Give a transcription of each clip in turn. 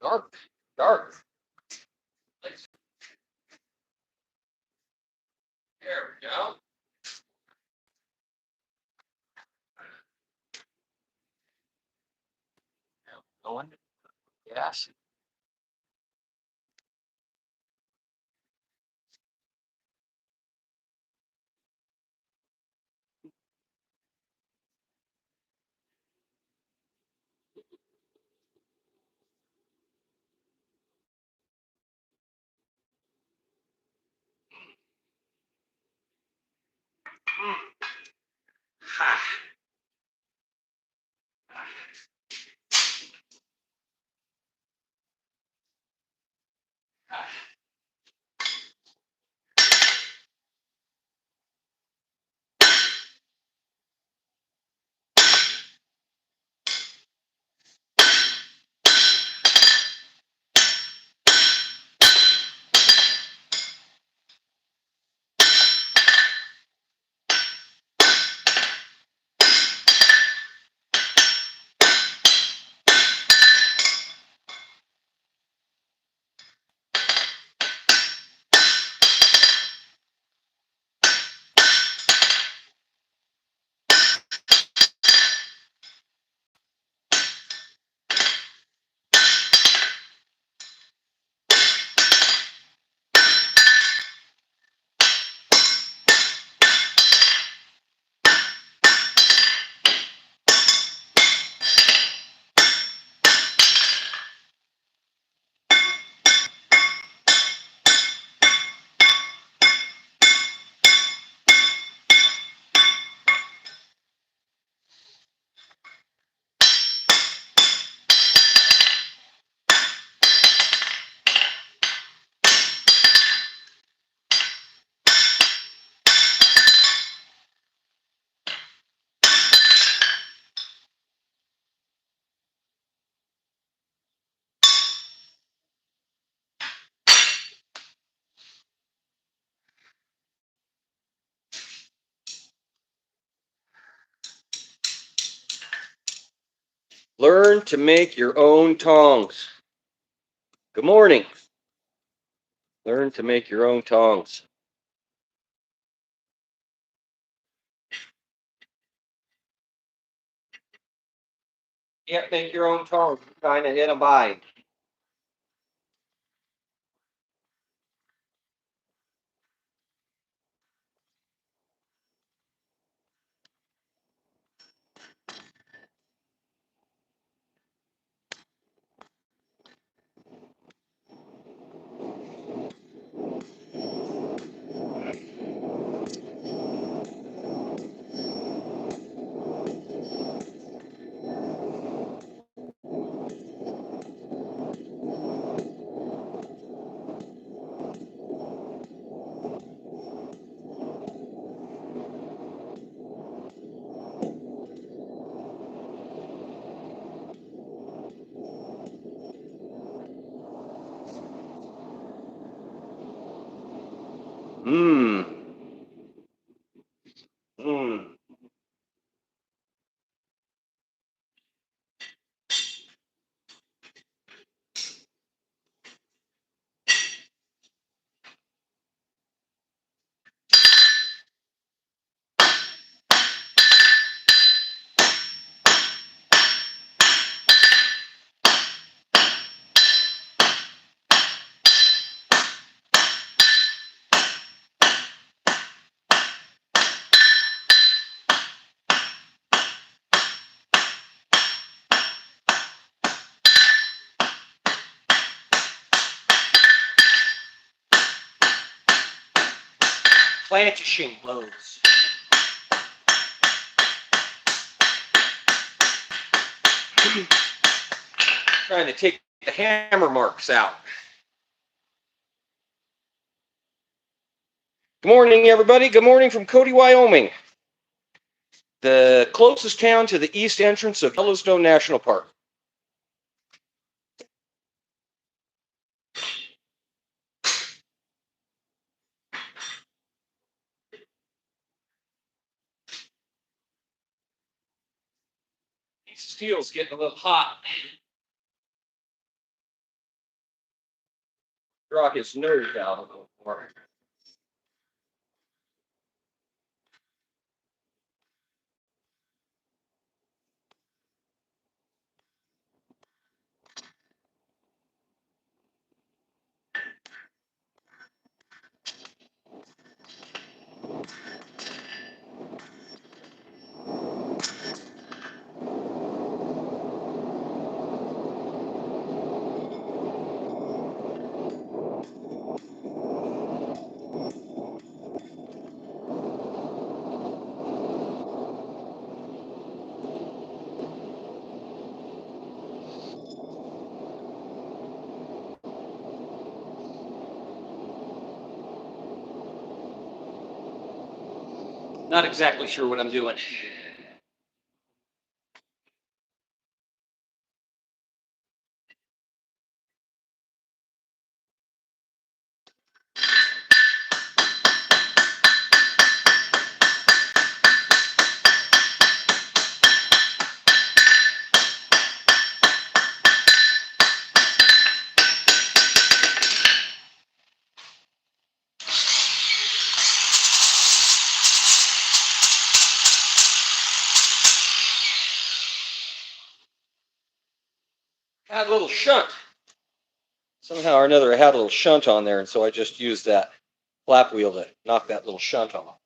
Dark, dark. There we go. Going. Yes. Ha. Learn to make your own tongs. Good morning. Learn to make your own tongs. Can't make your own tongs. Kind of in a bind. Mmm. Mmm. Planching blows. Trying to take the hammer marks out. Good morning, everybody. Good morning from Cody, Wyoming, the closest town to the east entrance of Yellowstone National Park. Steel's getting a little hot. Draw his nose out a little more. Not exactly sure what I'm doing. Had a little shunt. Somehow or another, I had a little shunt on there, and so I just used that flap wheel to knock that little shunt off.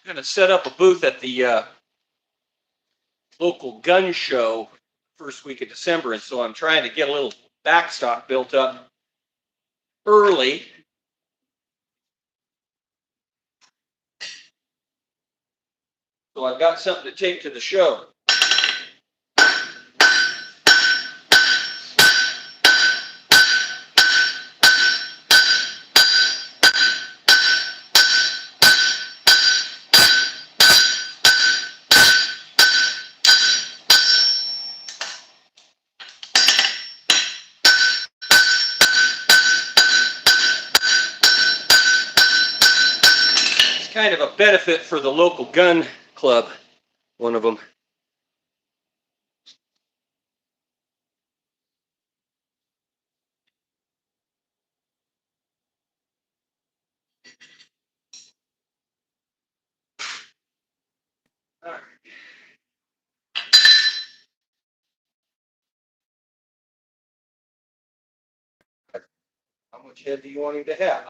I'm going to set up a booth at the local gun show first week of December, and so I'm trying to get a little backstock built up early. So I've got something to take to the show. Kind of a benefit for the local gun club, one of them. All right. How much head do you want him to have?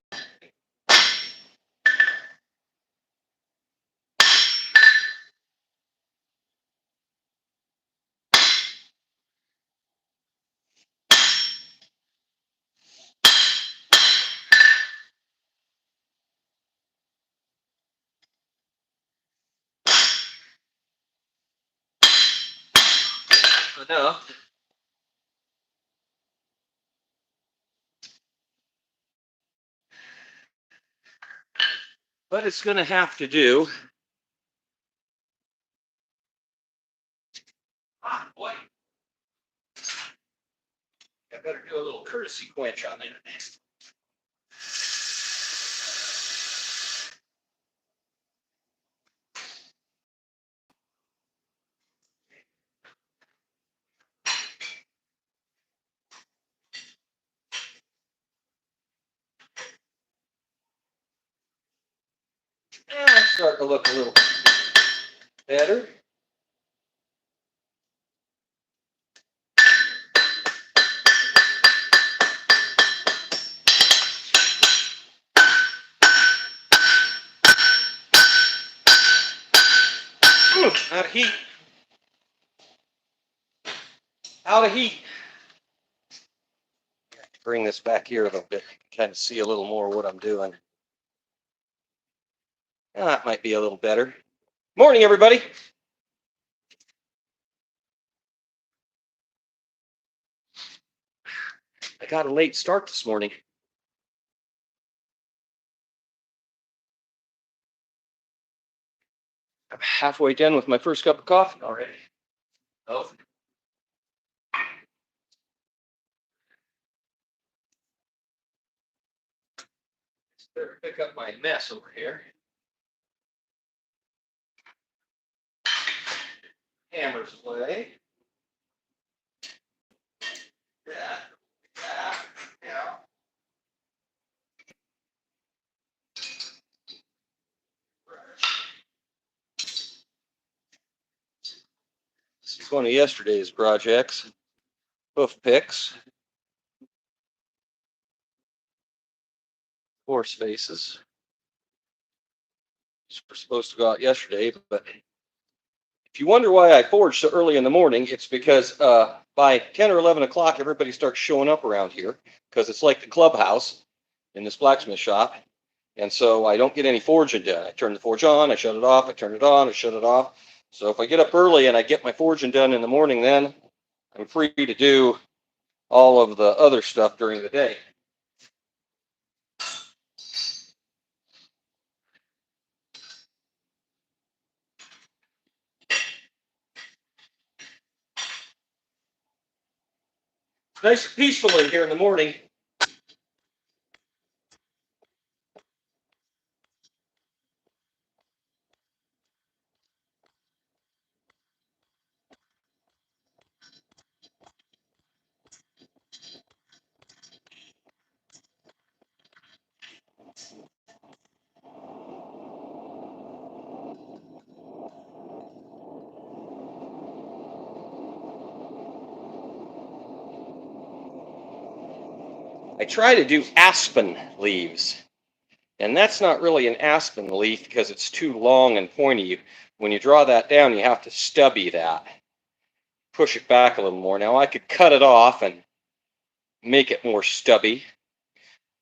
Enough. But it's going to have to do. Ah, boy. I better do a little courtesy quench on that. It's starting to look a little better. Out of heat. Out of heat. Bring this back here a little bit, kind of see a little more what I'm doing. That might be a little better. Morning, everybody. I got a late start this morning. I'm halfway done with my first cup of coffee already. Oh. Better pick up my mess over here. Hammers away. Yeah. This is one of yesterday's projects. Hoof picks. Horse faces. These were supposed to go out yesterday, but if you wonder why I forge so early in the morning, it's because by 10 or 11 o'clock, everybody starts showing up around here because it's like the clubhouse in this blacksmith shop. And so I don't get any forging done. I turn the forge on, I shut it off, I turn it on, I shut it off. So if I get up early and I get my forging done in the morning, then I'm free to do all of the other stuff during the day. It's nice and peaceful in here in the morning. I try to do aspen leaves. And that's not really an aspen leaf because it's too long and pointy. When you draw that down, you have to stubby that. Push it back a little more. Now I could cut it off and make it more stubby.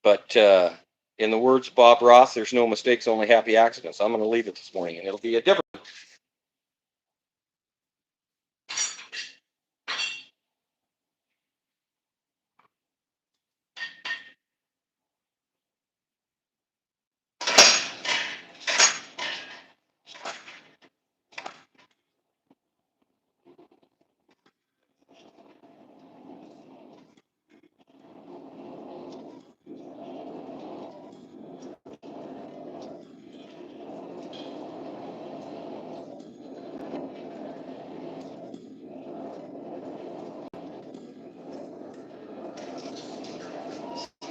But in the words of Bob Ross, there's no mistakes, only happy accidents. I'm going to leave it this morning and it'll be a different.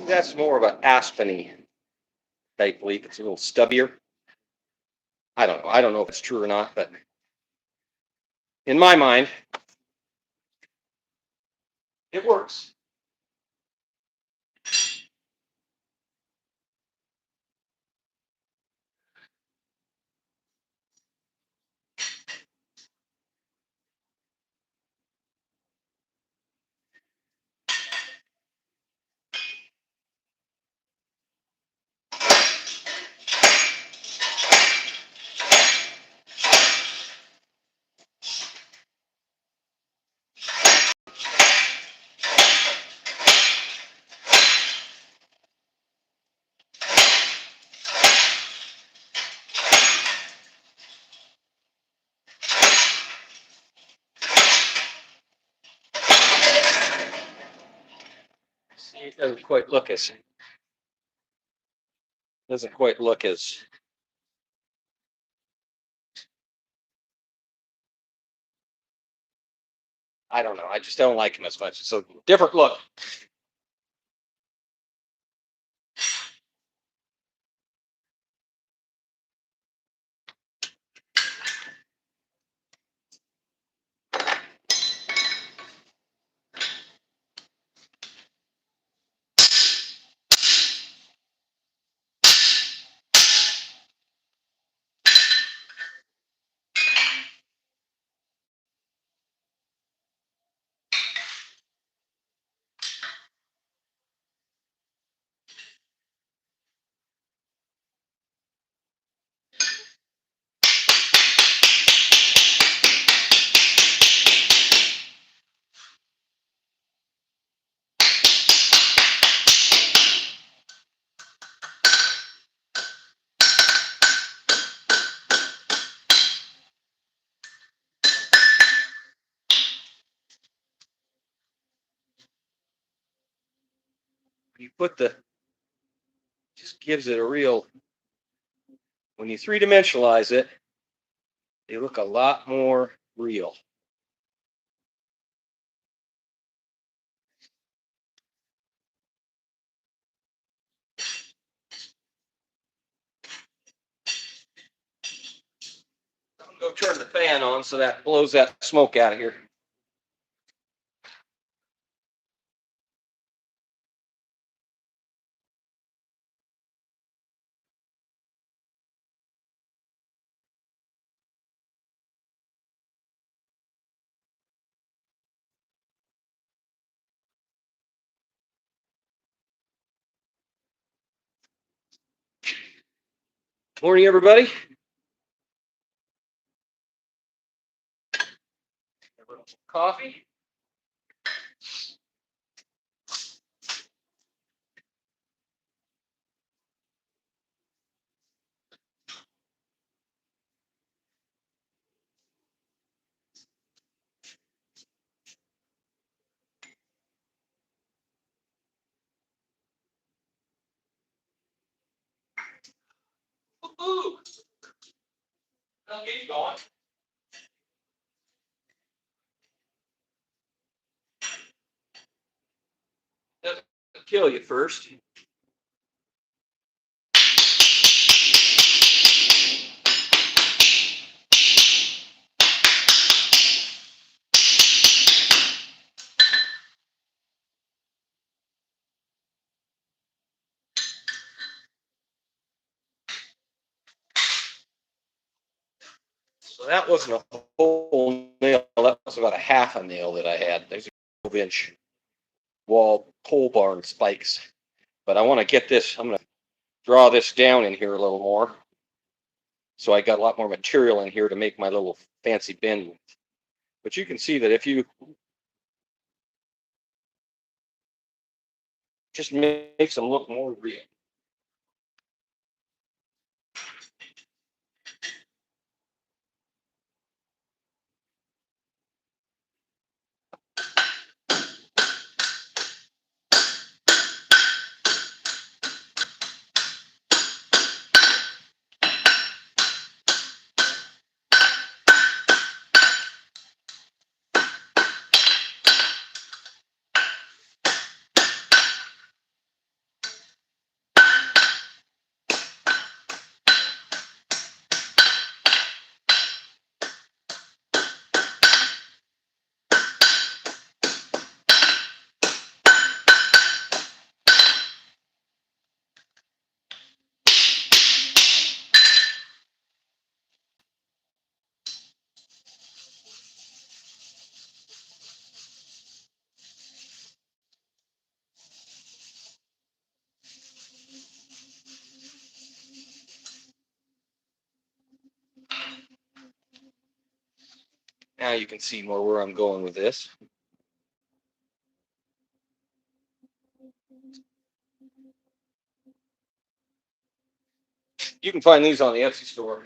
That's more of an aspeny type leaf. It's a little stubbier. I don't know. I don't know if it's true or not, but in my mind, it works. See, it doesn't quite look as I don't know. I just don't like him as much. It's a different look. you put the, just gives it a real, when you three-dimensionalize it, they look a lot more real. I'm gonna go turn the fan on so that blows that smoke out of here. Morning, everybody. Coffee. Woo-hoo. I'll get you going. Doesn't kill you first. So that wasn't a whole nail. That was about a half a nail that I had. There's 12-inch wall pole barn spikes. But I want to get this, I'm going to draw this down in here a little more. So I got a lot more material in here to make my little fancy bin with. But you can see that if you just makes them look more real. Now you can see more where I'm going with this. You can find these on the Etsy store.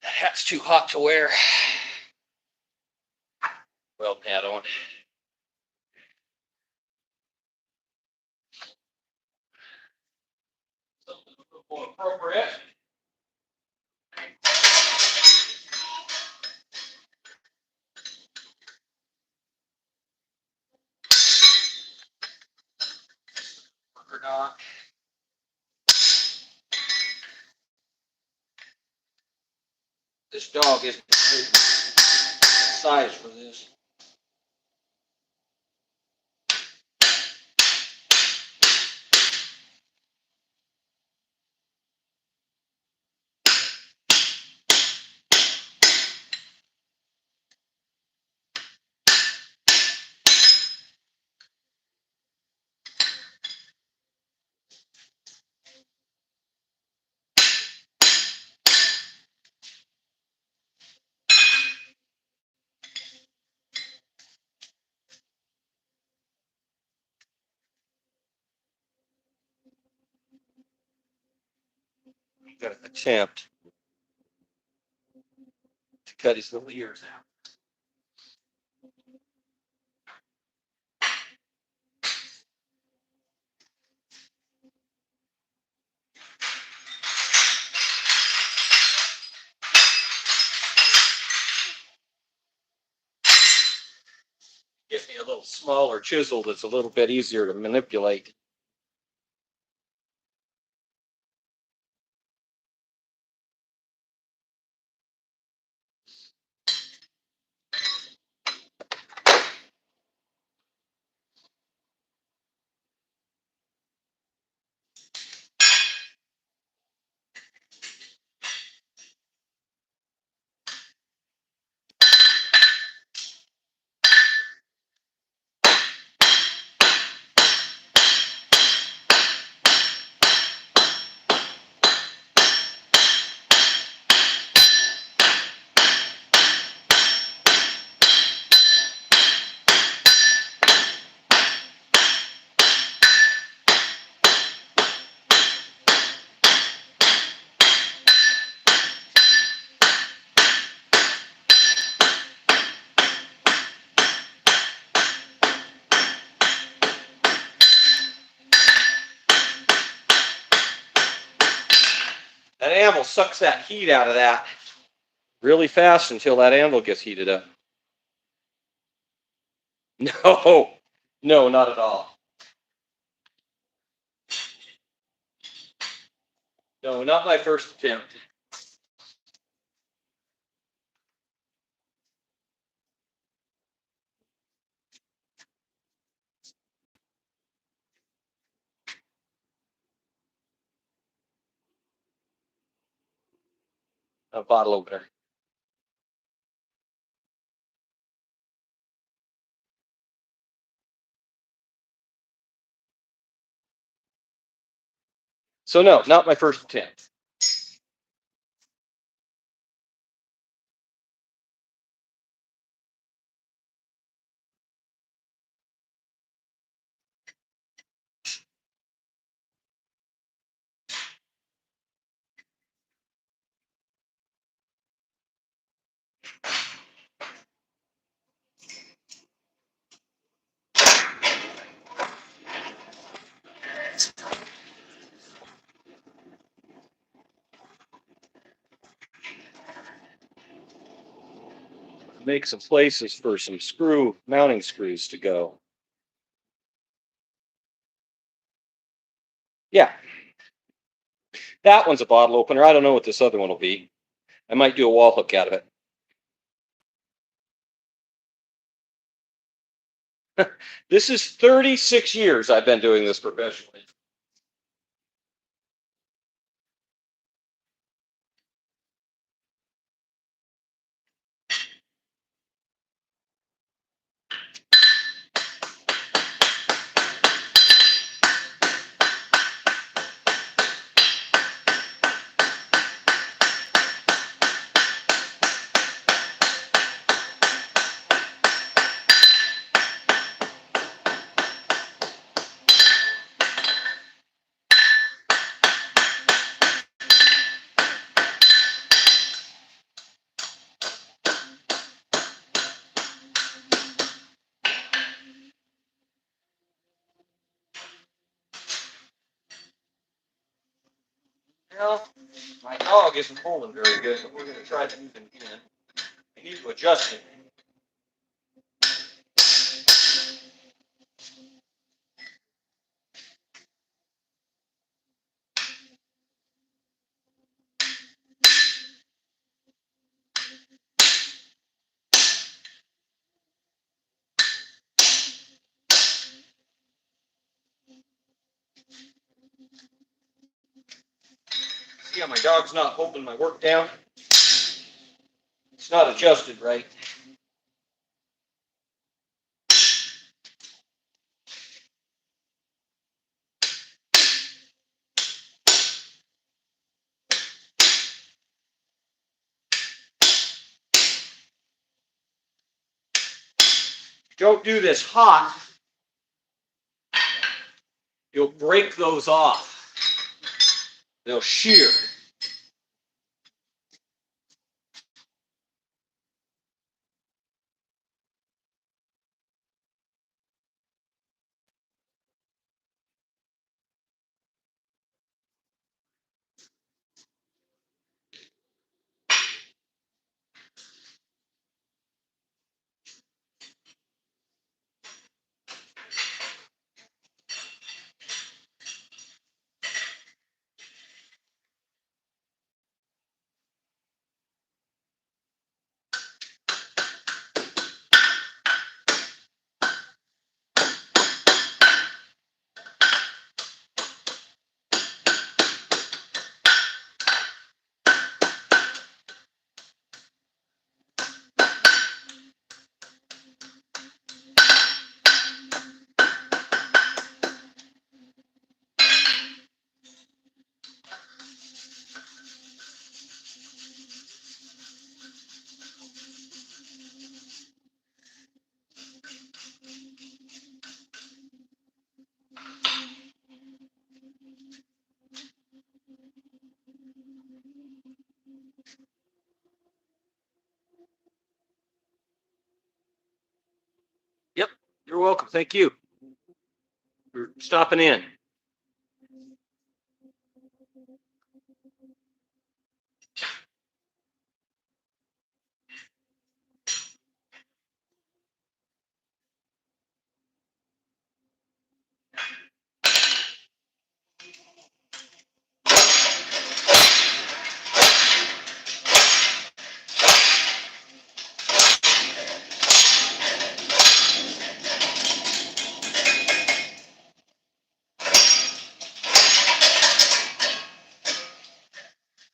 That hat's too hot to wear. Well, hat on. Something a little more appropriate. Or not. This dog is the size for this. I'm going to attempt to cut his little ears out. Give me a little smaller chisel that's a little bit easier to manipulate. That anvil sucks that heat out of that really fast until that anvil gets heated up. No, no, not at all. No, not my first attempt. A bottle opener. So no, not my first attempt. Make some places for some mounting screws to go. Yeah, that one's a bottle opener. I don't know what this other one will be. I might do a wall hook out of it. This is 36 years I've been doing this professionally. Well, my dog isn't holding very good, but we're going to try to move him in. I need to adjust him. See how my dog's not holding my work down? It's not adjusted right. Don't do this hot. You'll break those off. They'll shear. thank you for stopping in.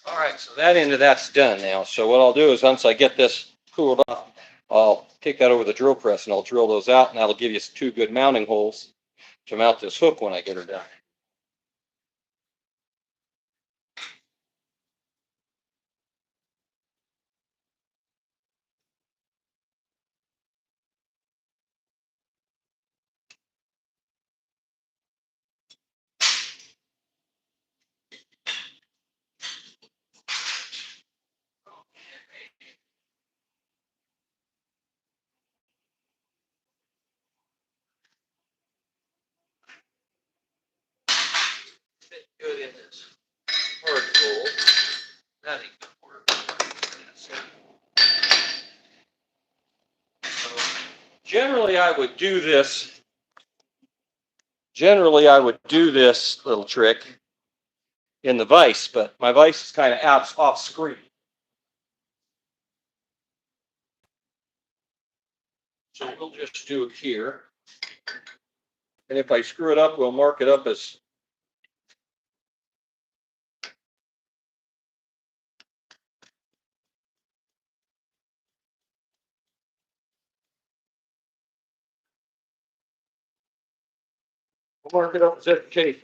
All right, so that end of that's done now. So what I'll do is once I get this cooled off, I'll take that over the drill press and I'll drill those out, and that'll give you two good mounting holes to mount this hook when I get her done. Fit good in this hard hole. That ain't gonna work. So generally I would do this. Generally I would do this little trick in the vise, but my vise is kind of out off screen. So we'll just do it here. And if I screw it up, we'll mark it up as education.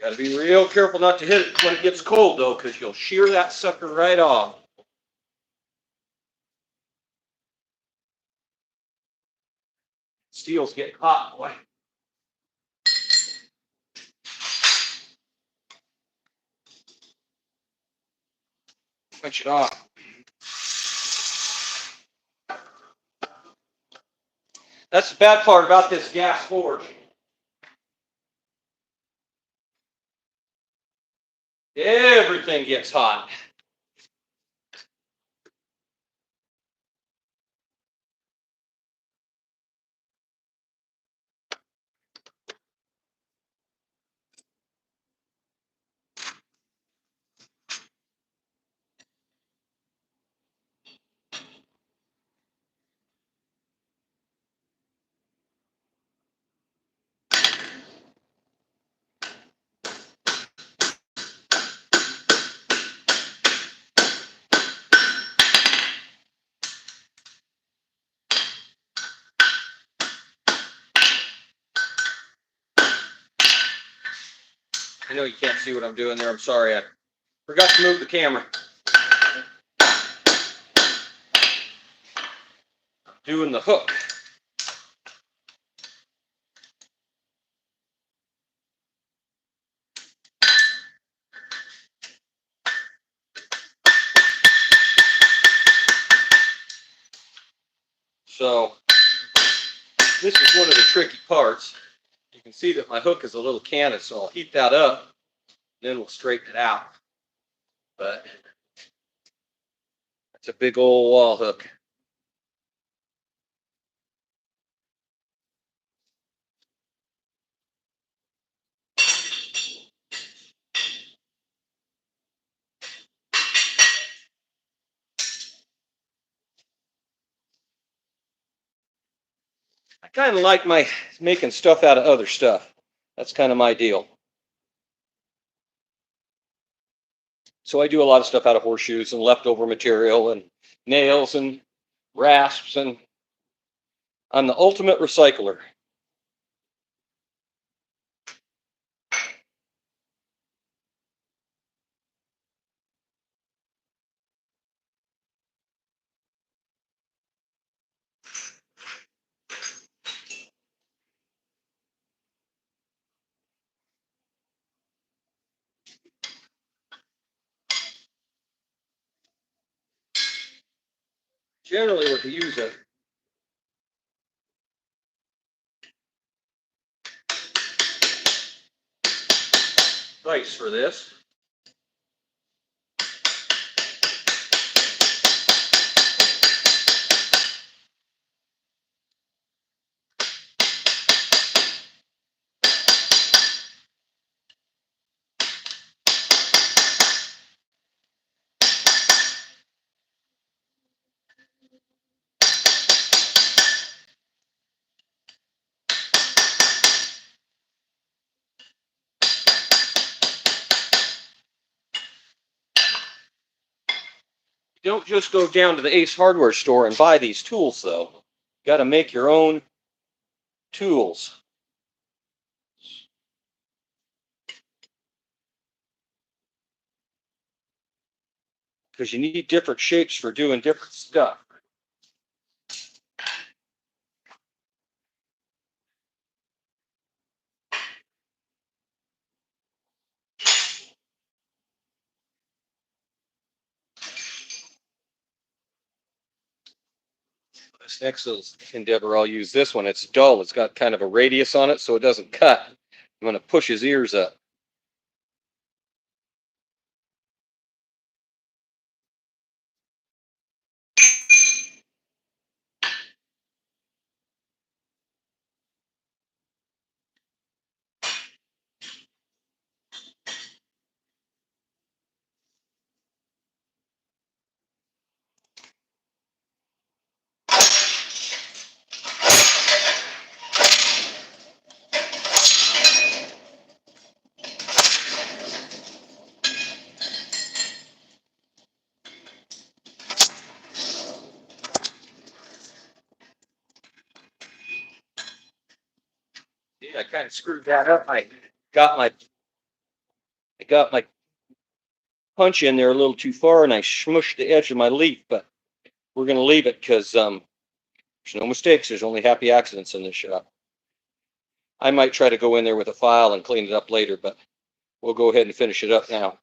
Got to be real careful not to hit it when it gets cold, though, because you'll shear that sucker right off. Steel's getting hot, boy. Punch it off. That's the bad part about this gas forge. Everything gets hot. I know you can't see what I'm doing there. I'm sorry. I forgot to move the camera. Doing the hook. So this is one of the tricky parts. You can see that my hook is a little canted, so I'll heat that up, then we'll straighten it out. But it's a big old wall hook. I kind of like my making stuff out of other stuff. That's kind of my deal. So I do a lot of stuff out of horseshoes and leftover material and nails and rasps, and I'm the ultimate recycler. Generally, what you use a vise for this. You don't just go down to the Ace Hardware store and buy these tools, though. You got to make your own tools. Because you need different shapes for doing different stuff. This next endeavor, I'll use this one. It's dull. It's got kind of a radius on it, so it doesn't cut. I'm going to push his ears up. Yeah, I kind of screwed that up. Got my I got my punch in there a little too far, and I smushed the edge of my leaf. But we're going to leave it because there's no mistakes. There's only happy accidents in this shop. I might try to go in there with a file and clean it up later, but we'll go ahead and finish it up now.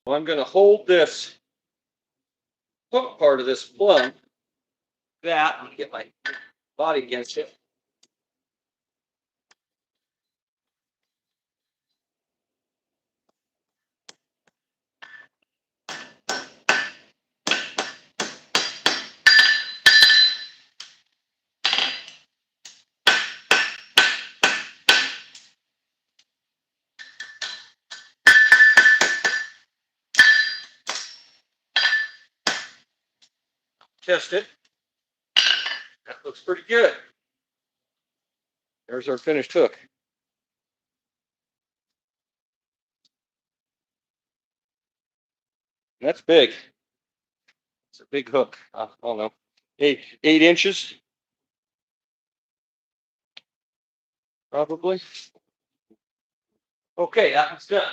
Well, I'm going to hold this hook part of this plum, and get my body against it. Test it. That looks pretty good. There's our finished hook. That's big. It's a big hook. I don't know. 8 inches, probably. Okay, that one's done.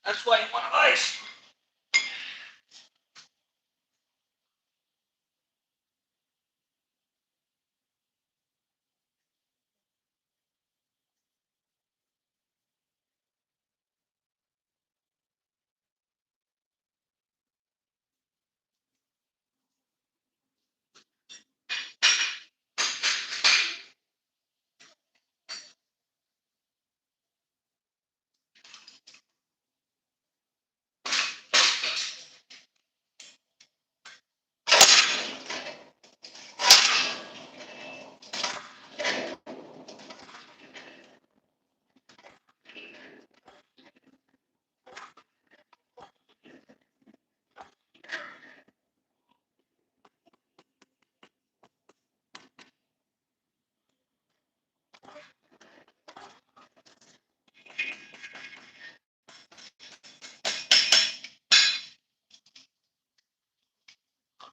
That's why you want ice.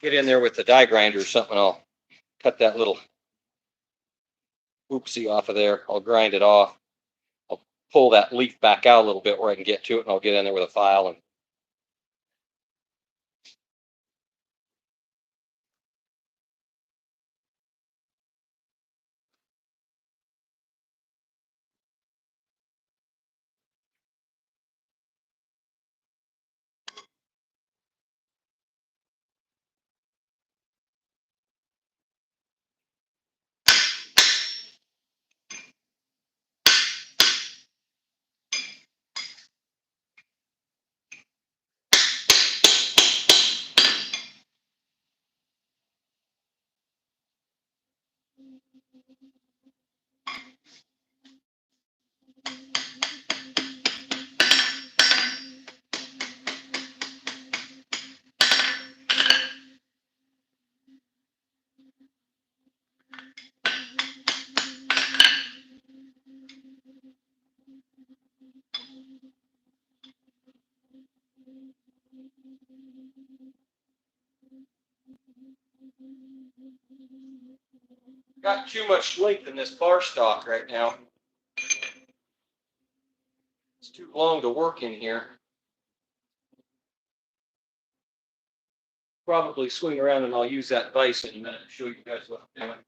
Get in there with the die grinder or something. I'll cut that little oopsie off of there. I'll grind it off. I'll pull that leaf back out a little bit where I can get to it, and I'll get in there with a file and got too much length in this bar stock right now. It's too long to work in here. Probably swing around and I'll use that vise in a minute to show you guys what I'm doing.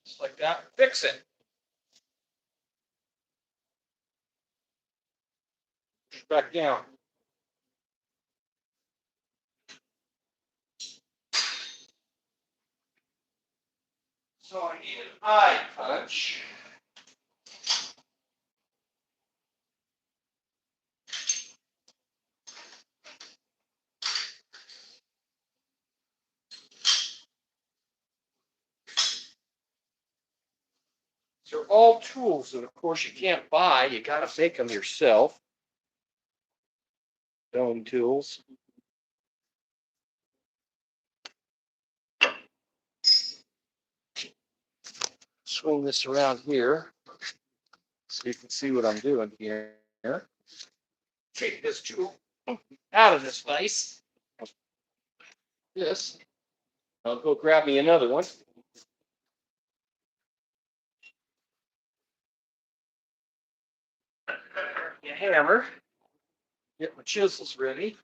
Just like that. Fix it. Back down. So I need an eye punch. These are all tools that, of course, you can't buy. You got to make them yourself. Stone tools. Swing this around here so you can see what I'm doing here. Take this tool out of this vise. This. I'll go grab me another one. A hammer. Get my chisels ready.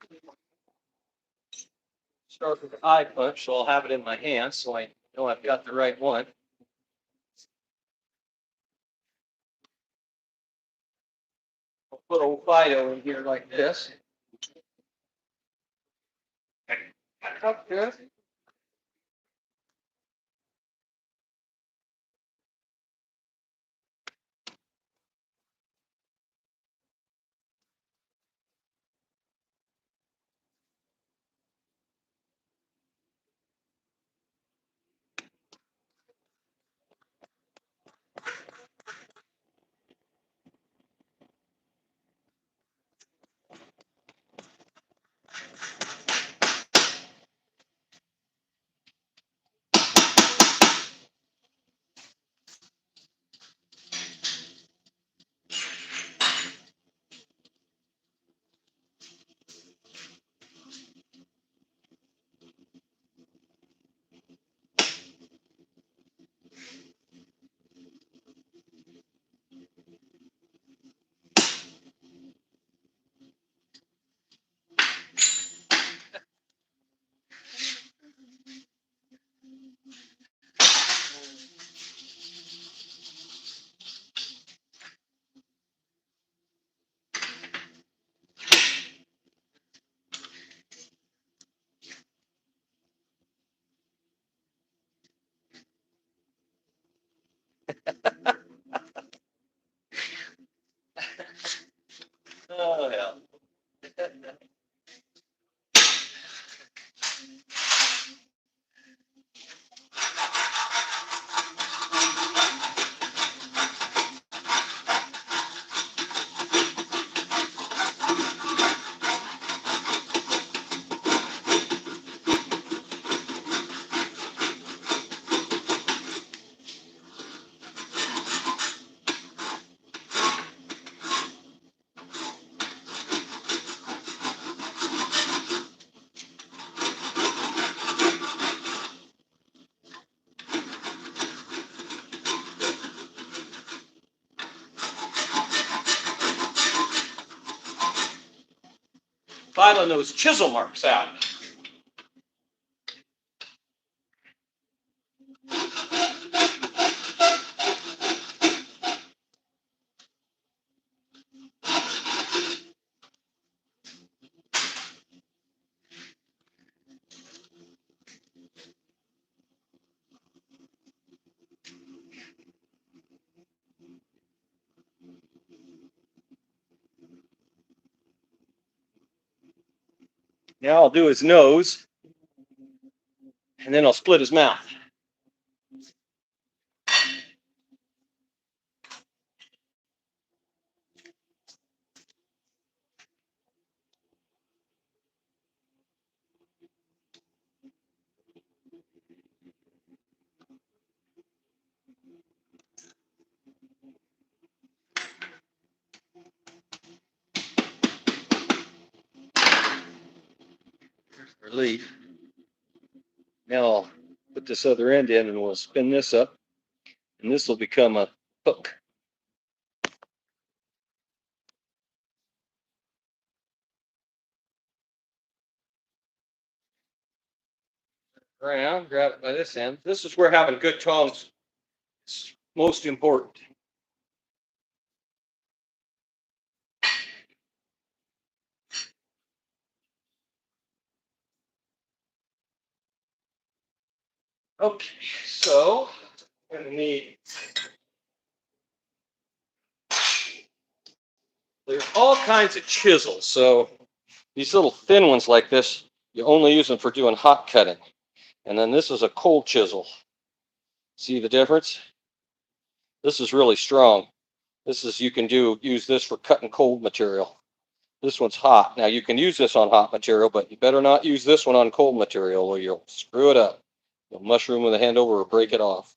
Start with the eye punch, so I'll have it in my hand so I know I've got the right one. I'll put old Fido in here like this. Up good. filing those chisel marks out. Now I'll do his nose, and then I'll split his mouth. Relief. Now I'll put this other end in and we'll spin this up, and this will become a hook. Around, grab it by this end. This is where having good tongs is most important. Okay, so I'm going to need, there's all kinds of chisels. So these little thin ones like this, you only use them for doing hot cutting. And then this is a cold chisel. See the difference? This is really strong. This is, you can use this for cutting cold material. This one's hot. Now you can use this on hot material, but you better not use this one on cold material or you'll screw it up. You'll mushroom with a hand over or break it off.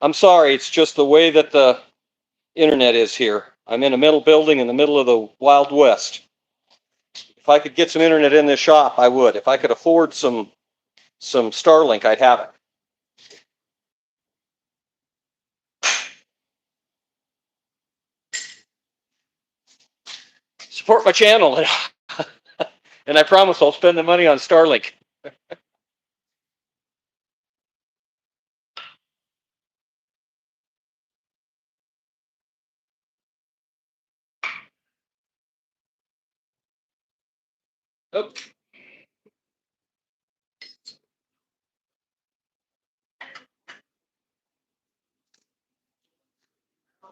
I'm sorry, it's just the way that the internet is here. I'm in a metal building in the middle of the Wild West. If I could get some internet in this shop, I would. If I could afford some Starlink, I'd have it. Support my channel, and I promise I'll spend the money on Starlink. Oh.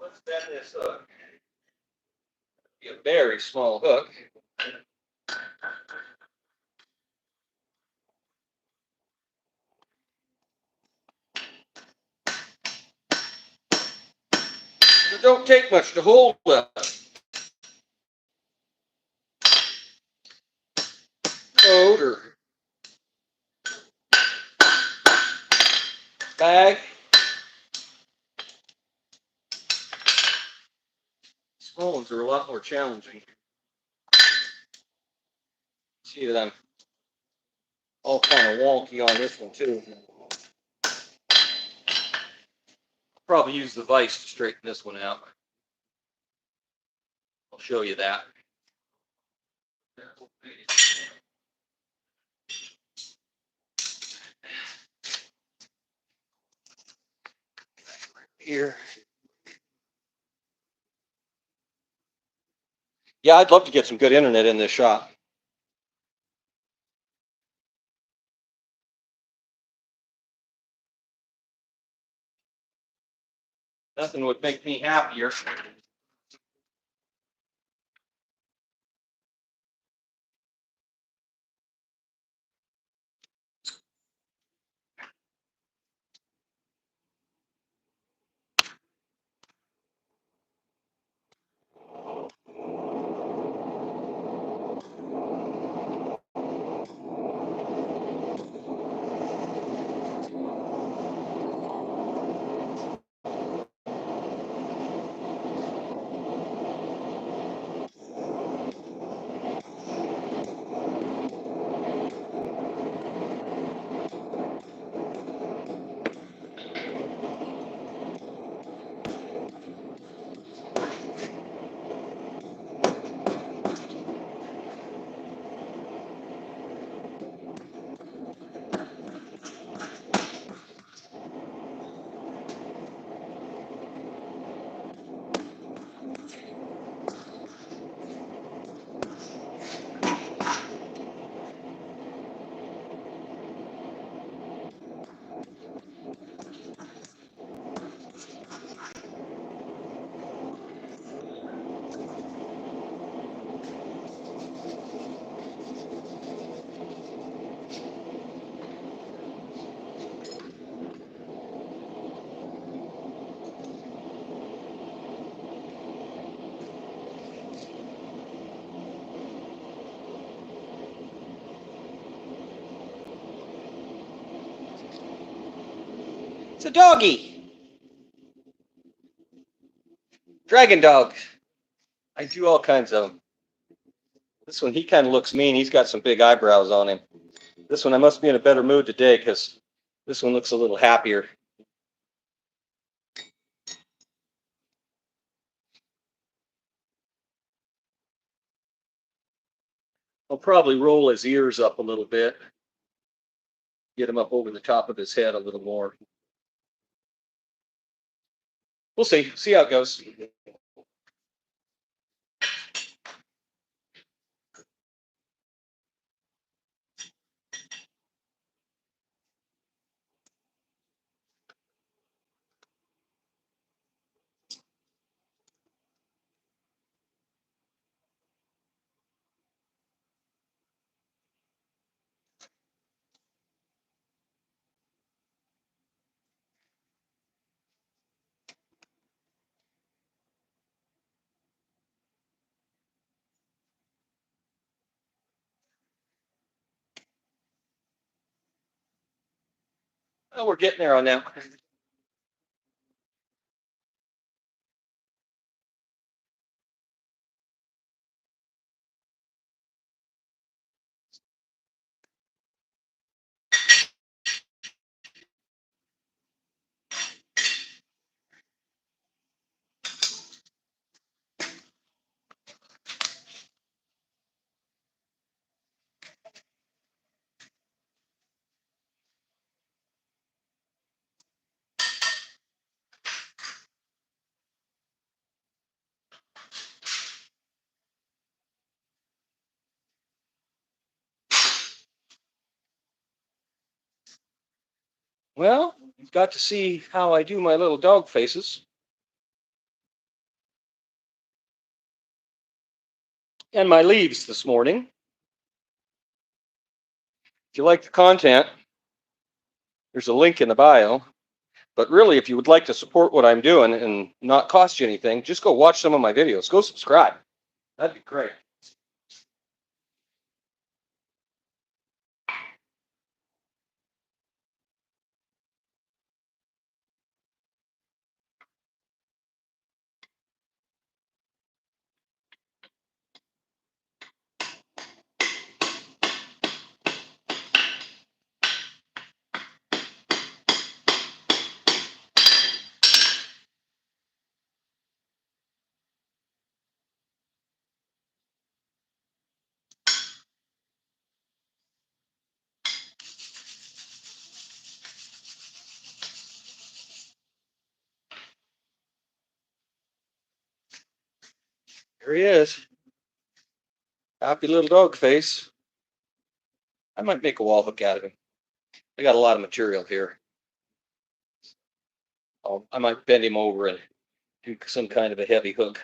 Let's bend this hook. Be a very small hook. It don't take much to hold the coat or bag. Small ones are a lot more challenging. See that I'm all kind of wonky on this one too. Probably use the vise to straighten this one out. I'll show you that. Here. Yeah, I'd love to get some good internet in this shop. Nothing would make me happier. It's a doggy. Dragon dog. I do all kinds of them. This one, he kind of looks mean. He's got some big eyebrows on him. This one, I must be in a better mood today because this one looks a little happier. I'll probably roll his ears up a little bit, get him up over the top of his head a little more. We'll see how it goes. Oh, we're getting there on that. Well, you've got to see how I do my little dog faces. And my leaves this morning. If you like the content, there's a link in the bio. But really, if you would like to support what I'm doing and not cost you anything, just go watch some of my videos. Go subscribe. That'd be great. There he is. Happy little dog face. I might make a wall hook out of him. I got a lot of material here. I might bend him over and do some kind of a heavy hook.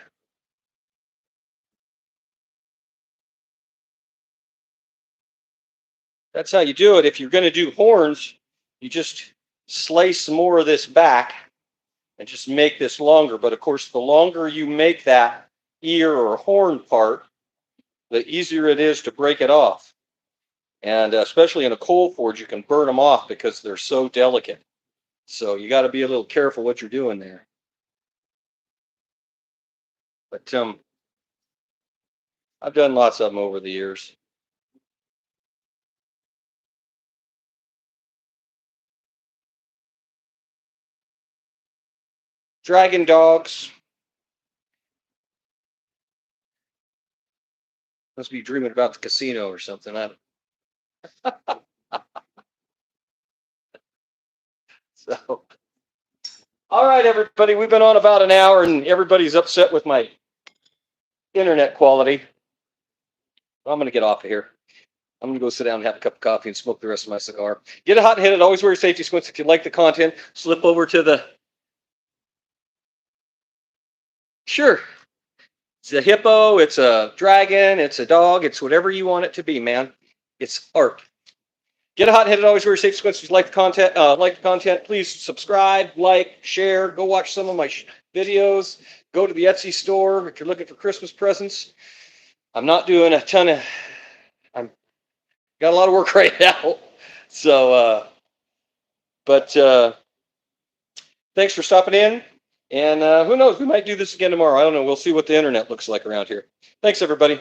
That's how you do it. If you're going to do horns, you just slice more of this back and just make this longer. But of course, the longer you make that ear or horn part, the easier it is to break it off. And especially in a coal forge, you can burn them off because they're so delicate. So you got to be a little careful what you're doing there. But I've done lots of them over the years. Dragon dogs. Must be dreaming about the casino or something. So, all right, everybody. We've been on about an hour, and everybody's upset with my internet quality. I'm going to get off of here. I'm going to go sit down and have a cup of coffee and smoke the rest of my cigar. Get a hot and headed. Always wear your safety squints. If you like the content, slip over to the. Sure. It's a hippo. It's a dragon. It's a dog. It's whatever you want it to be, man. It's art. Get a hot and headed. Always wear your safety squints. If you like the content, please subscribe, like, share. Go watch some of my videos. Go to the Etsy store if you're looking for Christmas presents. I'm not doing a ton of. I'm got a lot of work right now. So, but Thanks for stopping in. And who knows, we might do this again tomorrow. I don't know. We'll see what the internet looks like around here. Thanks, everybody.